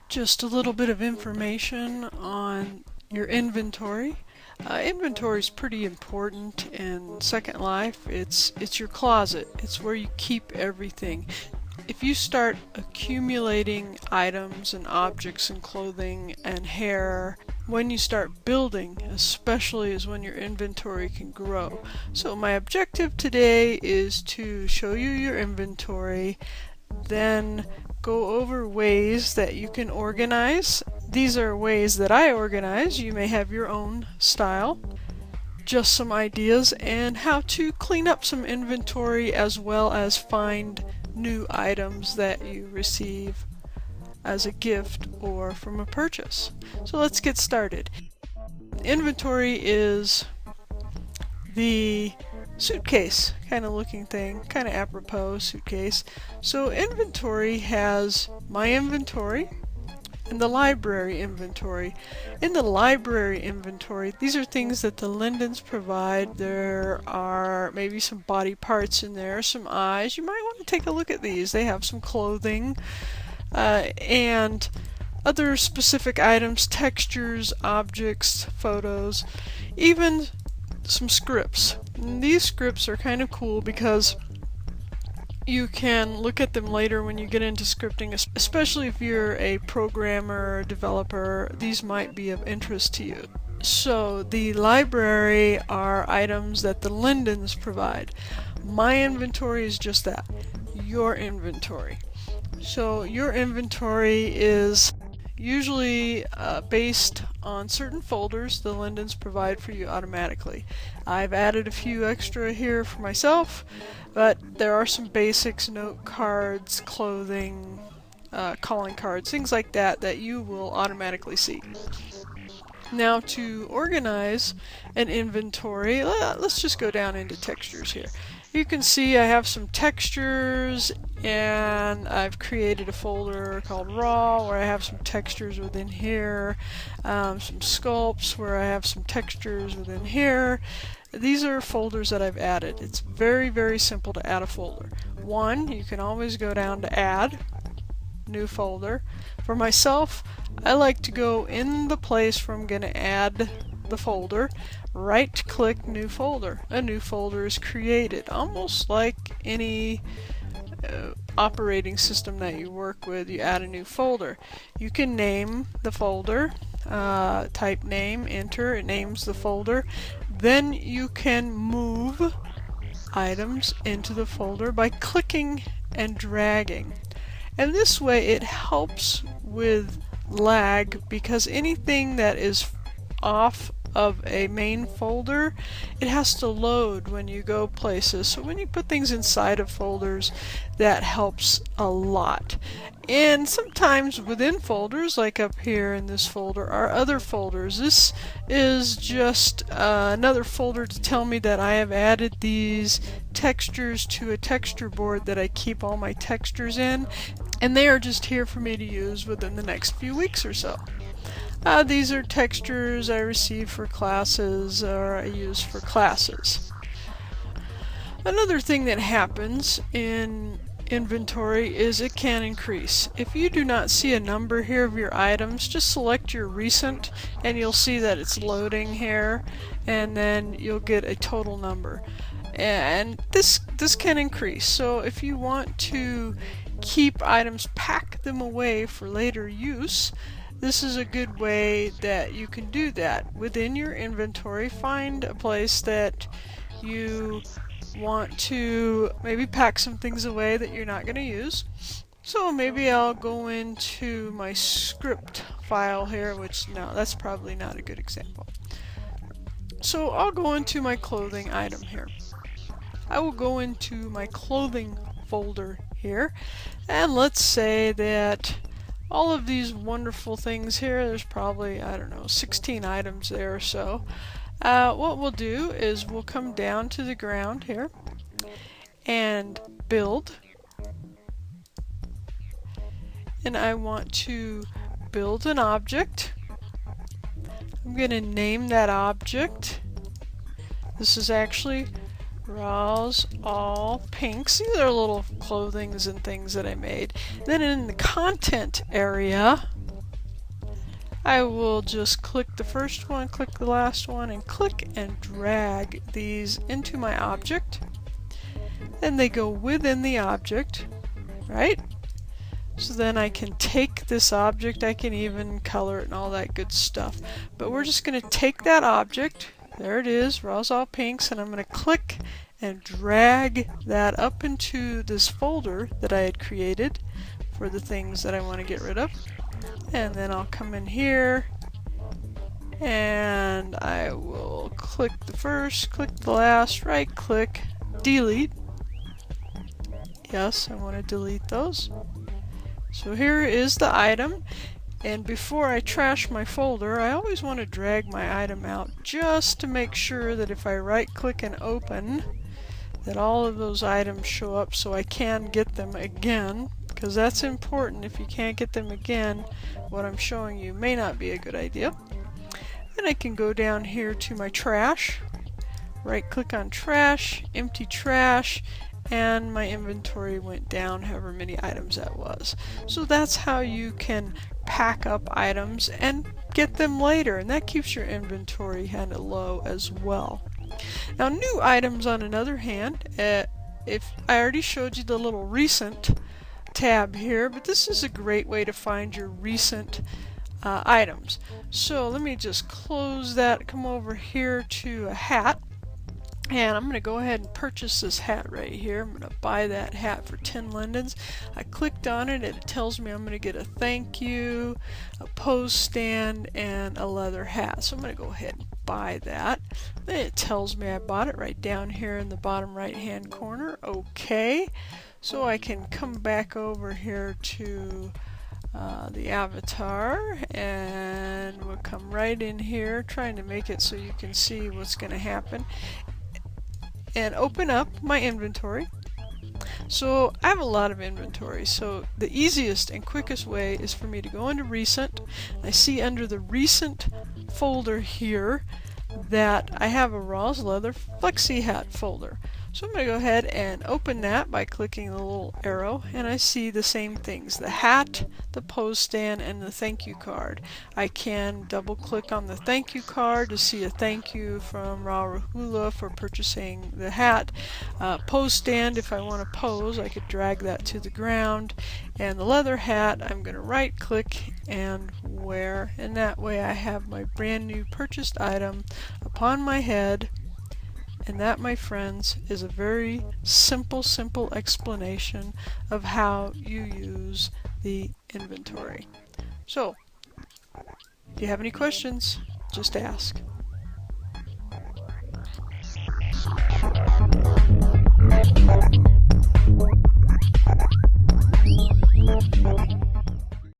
Just a little bit of information on your inventory. Inventory is pretty important in Second Life. It's your closet. It's where you keep everything. If you start accumulating items and objects and clothing and hair, when you start building, especially, is when your inventory can grow. So my objective today is to show you your inventory, then go over ways that you can organize. These are ways that I organize. You may have your own style. Just some ideas and how to clean up some inventory as well as find new items that you receive as a gift or from a purchase. So let's get started. Inventory is the suitcase kind of looking thing, kind of apropos suitcase. So inventory has my inventory and the library inventory. In the library inventory, these are things that the Lindens provide. There are maybe some body parts in there, some eyes. You might want to take a look at these. They have some clothing and other specific items, textures, objects, photos, even some scripts. And these scripts are kind of cool because you can look at them later when you get into scripting, especially if you're a programmer or developer. These might be of interest to you. So the library are items that the Lindens provide. My inventory is just that, your inventory. So your inventory is usually based on certain folders the Lindens provide for you automatically. I've added a few extra here for myself, but there are some basics: note cards, clothing, calling cards, things like that that you will automatically see. Now to organize an inventory, let's just go down into textures here. You can see I have some textures, and I've created a folder called Raw where I have some textures within here, some sculpts where I have some textures within here. These are folders that I've added. It's very, very simple to add a folder. One, you can always go down to Add, New Folder. For myself, I like to go in the place where I'm going to add the folder, right click New Folder. A new folder is created, almost like any operating system that you work with. You add a new folder. You can name the folder, type name, enter, it names the folder. Then you can move items into the folder by clicking and dragging. And this way it helps with lag, because anything that is off of a main folder, it has to load when you go places. So when you put things inside of folders, that helps a lot. And sometimes within folders, like up here in this folder, are other folders. This is just another folder to tell me that I have added these textures to a texture board that I keep all my textures in, and they are just here for me to use within the next few weeks or so. These are textures I receive for classes, or I use for classes. Another thing that happens in inventory is it can increase. If you do not see a number here of your items, just select your recent and you'll see that it's loading here, and then you'll get a total number. And this can increase. So if you want to keep items, pack them away for later use, this is a good way that you can do that. Within your inventory, find a place that you want to maybe pack some things away that you're not going to use. So maybe I'll go into my script file here, which, no, that's probably not a good example. So I'll go into my clothing item here. I will go into my clothing folder here, and let's say that all of these wonderful things here, there's probably, I don't know, 16 items there or so. What we'll do is we'll come down to the ground here and build. And I want to build an object. I'm going to name that object. This is actually browse all pinks. These are little clothings and things that I made. Then in the content area, I will just click the first one, click the last one, and click and drag these into my object. And they go within the object, right? So then I can take this object, I can even color it and all that good stuff. But we're just going to take that object, there it is, browse all pinks, and I'm going to click and drag that up into this folder that I had created for the things that I want to get rid of. And then I'll come in here and I will click the first, click the last, right click, delete. Yes, I want to delete those. So here is the item, and before I trash my folder, I always want to drag my item out just to make sure that if I right click and open, that all of those items show up so I can get them again, because that's important. If you can't get them again, what I'm showing you may not be a good idea. And I can go down here to my trash, right click on trash, empty trash, and my inventory went down however many items that was. So that's how you can pack up items and get them later, and that keeps your inventory kind of low as well. Now new items on another hand, if I already showed you the little recent tab here, but this is a great way to find your recent items. So let me just close that, come over here to a hat. And I'm going to go ahead and purchase this hat right here. I'm going to buy that hat for 10 lindens. I clicked on it and it tells me I'm going to get a thank you, a pose stand, and a leather hat. So I'm going to go ahead and buy that. Then it tells me I bought it right down here in the bottom right hand corner. Okay. So I can come back over here to the avatar, and we'll come right in here, trying to make it so you can see what's going to happen, and open up my inventory. So I have a lot of inventory, so the easiest and quickest way is for me to go into recent. I see under the recent folder here that I have a Rawls Leather Flexi Hat folder. So I'm going to go ahead and open that by clicking the little arrow, and I see the same things, the hat, the pose stand, and the thank you card. I can double click on the thank you card to see a thank you from Ra Rahula for purchasing the hat. Pose stand, if I want to pose, I could drag that to the ground, and the leather hat I'm going to right click and wear, and that way I have my brand new purchased item upon my head. And that, my friends, is a very simple explanation of how you use the inventory. So, if you have any questions, just ask.